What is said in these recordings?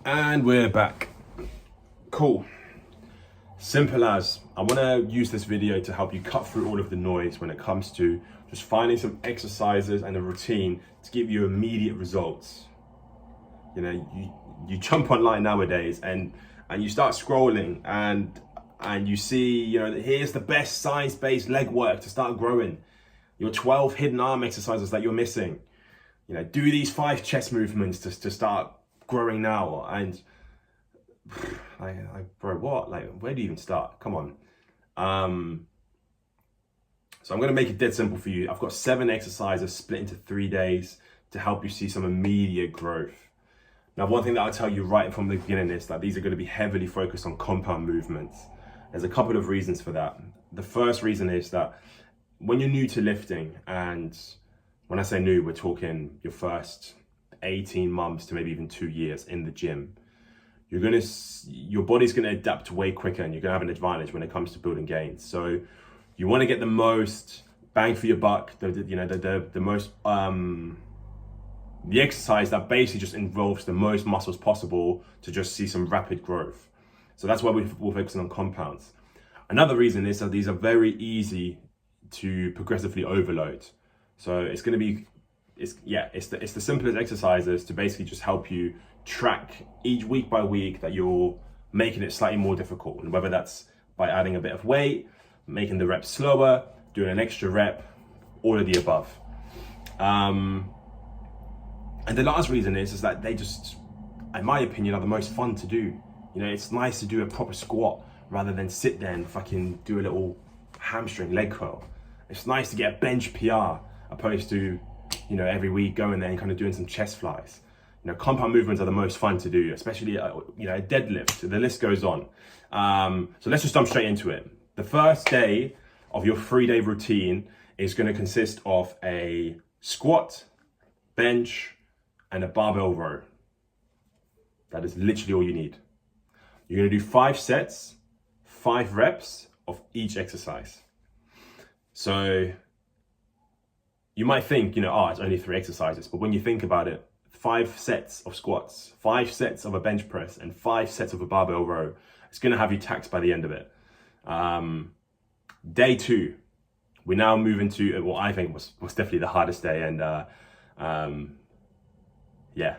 And we're back. Cool. Simple as, I want to use this video to help you cut through all of the noise when it comes to just finding some exercises and a routine to give you immediate results. You know, you jump online nowadays and you start scrolling and you see, you know, here's the best science-based leg work to start growing. Your 12 hidden arm exercises that you're missing. You know, do these 5 chest movements to start growing now. And bro, what? Like, where do you even start? Come on. So I'm going to make it dead simple for you. I've got 7 exercises split into 3 days to help you see some immediate growth. Now, one thing that I'll tell you right from the beginning is that these are going to be heavily focused on compound movements. There's a couple of reasons for that. The first reason is that when you're new to lifting, and when I say new, we're talking your first 18 months to maybe even 2 years in the gym, your body's gonna adapt way quicker and you're gonna have an advantage when it comes to building gains. So you wanna get the most bang for your buck, the exercise that basically just involves the most muscles possible to just see some rapid growth. So that's why we're focusing on compounds. Another reason is that these are very easy to progressively overload. So it's going to be, it's the simplest exercises to basically just help you track each week by week that you're making it slightly more difficult. And whether that's by adding a bit of weight, making the reps slower, doing an extra rep, all of the above. And the last reason is that they just, in my opinion, are the most fun to do. You know, it's nice to do a proper squat rather than sit there and fucking do a little hamstring leg curl. It's nice to get a bench PR opposed to, you know, every week going there and kind of doing some chest flies. You know, compound movements are the most fun to do, especially, you know, a deadlift. The list goes on. So let's just jump straight into it. The first day of your 3-day routine is going to consist of a squat, bench, and a barbell row. That is literally all you need. You're going to do 5 sets, 5 reps of each exercise. So you might think, you know, oh, it's only 3 exercises. But when you think about it, 5 sets of squats, 5 sets of a bench press, and 5 sets of a barbell row, it's going to have you taxed by the end of it. Day 2, we now move into what I think was definitely the hardest day. And yeah,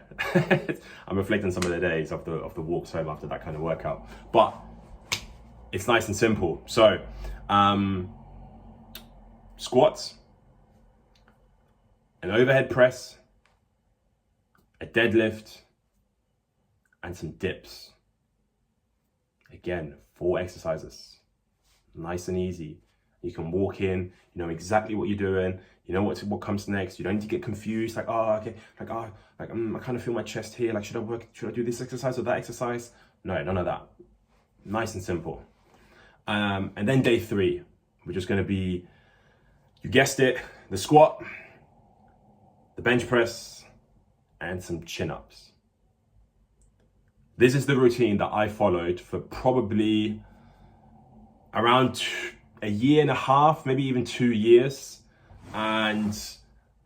I'm reflecting some of the days of the walks home after that kind of workout. But it's nice and simple. So squats, an overhead press, a deadlift, and some dips. Again, 4 exercises, nice and easy. You can walk in, you know exactly what you're doing, you know what comes next. You don't need to get confused, like, oh, okay, I kind of feel my chest here, like, should I do this exercise or that exercise? No, none of that. Nice and simple. And then day 3, we're just gonna be, you guessed it, the squat, the bench press, and some chin-ups. This is the routine that I followed for probably around a year and a half, maybe even 2 years, and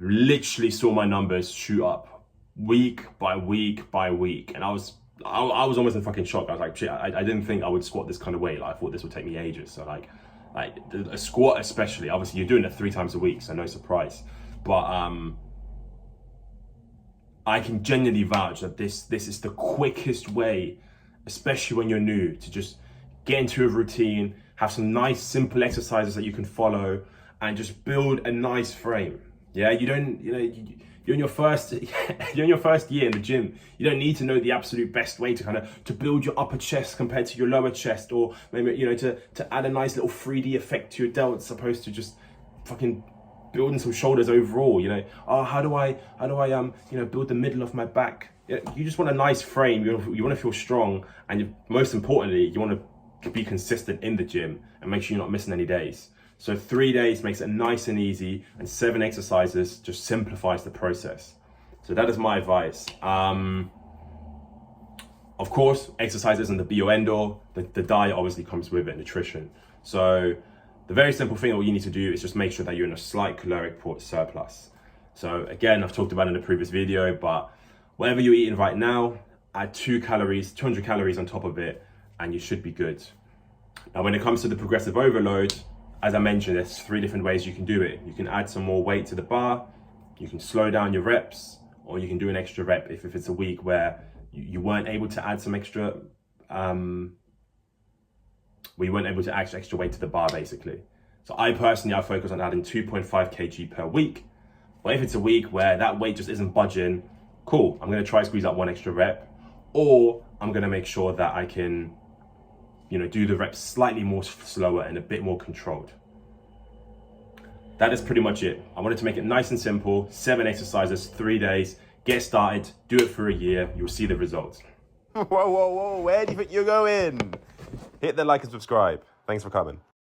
literally saw my numbers shoot up week by week by week. And I was almost in fucking shock. I was like, shit, I didn't think I would squat this kind of weight. Like, I thought this would take me ages. So like a squat especially, obviously you're doing it 3 times a week, so no surprise. But I can genuinely vouch that this is the quickest way, especially when you're new, to just get into a routine, have some nice simple exercises that you can follow, and just build a nice frame. Yeah, you're in your first year in the gym. You don't need to know the absolute best way to build your upper chest compared to your lower chest, or maybe, you know, to add a nice little 3D effect to your delts, opposed to just fucking building some shoulders overall. You know, oh, how do I you know, build the middle of my back? You just want a nice frame. You want to feel strong, and most importantly, you want to be consistent in the gym and make sure you're not missing any days. So 3 days makes it nice and easy, and 7 exercises just simplifies the process. So that is my advice. Of course, exercise isn't the be or end all. The diet obviously comes with it, nutrition. So the very simple thing that you need to do is just make sure that you're in a slight caloric surplus. So again, I've talked about it in a previous video, but whatever you're eating right now, add 200 calories on top of it, and you should be good. Now, when it comes to the progressive overload, as I mentioned, there's 3 different ways you can do it. You can add some more weight to the bar, you can slow down your reps, or you can do an extra rep if it's a week where you weren't able to add some extra, where you weren't able to add extra weight to the bar, basically. So I focus on adding 2.5 kg per week. But if it's a week where that weight just isn't budging, cool, I'm gonna try to squeeze out 1 extra rep, or I'm gonna make sure that I can, do the reps slightly more slower and a bit more controlled. That is pretty much it. I wanted to make it nice and simple, 7 exercises, 3 days, get started, do it for a year, you'll see the results. Whoa, where do you think you're going? Hit the like and subscribe. Thanks for coming.